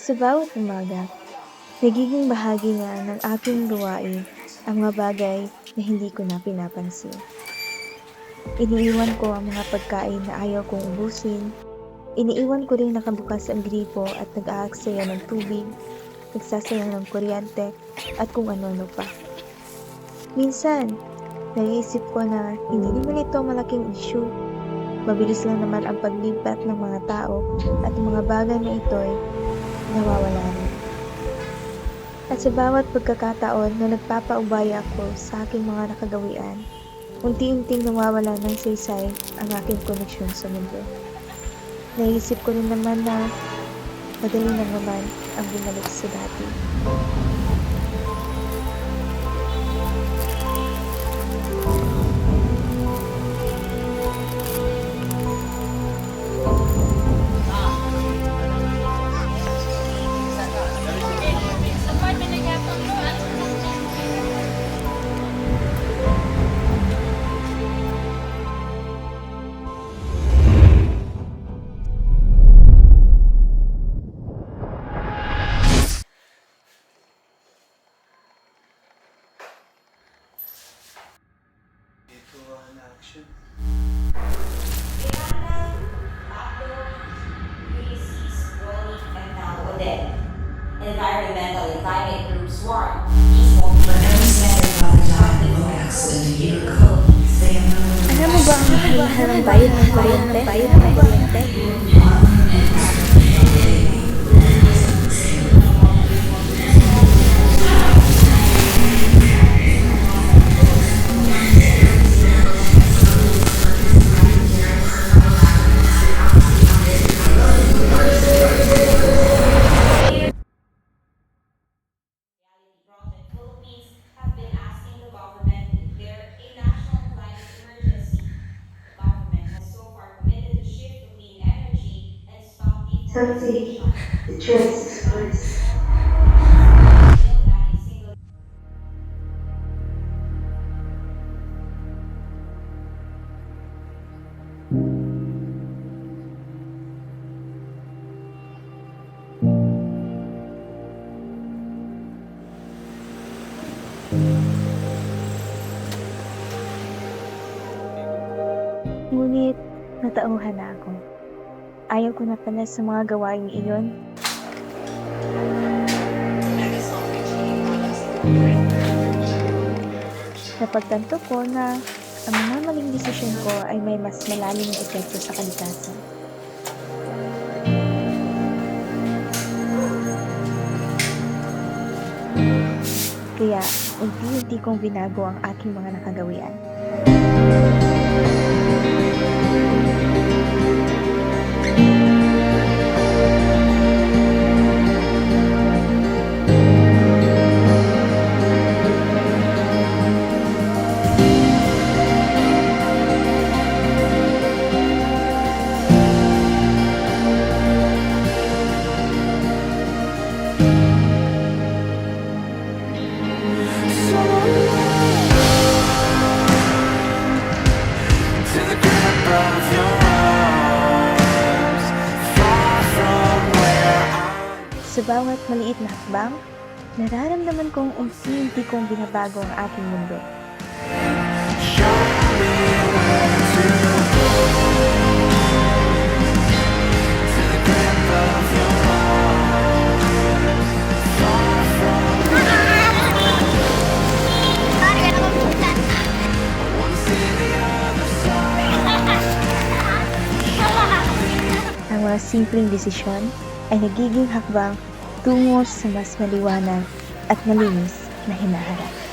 Sa bawat umaga, nagiging bahagi na ng aking gawain ang mga bagay na hindi ko na pinapansin. Iniiwan ko ang mga pagkain na ayaw kong ubusin. Iniiwan ko rin nakabukas ang gripo at nag-aaksaya ng tubig, nagsasayang ng kuryente at kung ano-ano pa. Minsan, naiisip ko na hindi naman ito malaking issue. Mabilis lang naman ang paglipat ng mga tao at ang mga bagay na ito'y nawawala rin. At sa bawat pagkakataon na nagpapaubaya ako sa aking mga nakagawian, unti-unting nawawala ng saysay ang aking koneksyon sa mundo. Naisip ko rin naman na madali na naman ang bumalik sa dati. Ito ang action. Environmental and climate groups warn these won't be Alam mo ba ang kailangan ng bayad ng kuryente? Philippines have been asking the government to declare a national climate emergency. Government has so far committed to shift to clean energy and stop deforestation. The choice is yours. Ngunit natauhan na ako. Ayaw ko na pala sa mga gawain iyon. Napagtanto ko na ang mga maling desisyon ko ay may mas malalim na epekto sa kalikasan. Kaya, unti-unti kong binago ang aking mga nakagawian. Sa bawat maliit na hakbang, nararamdaman kong unti-unti kong binabago ang aking mundo. Ang mga simpleng desisyon ay nagiging hakbang tungo sa mas maliwanag at malinis na hinaharap.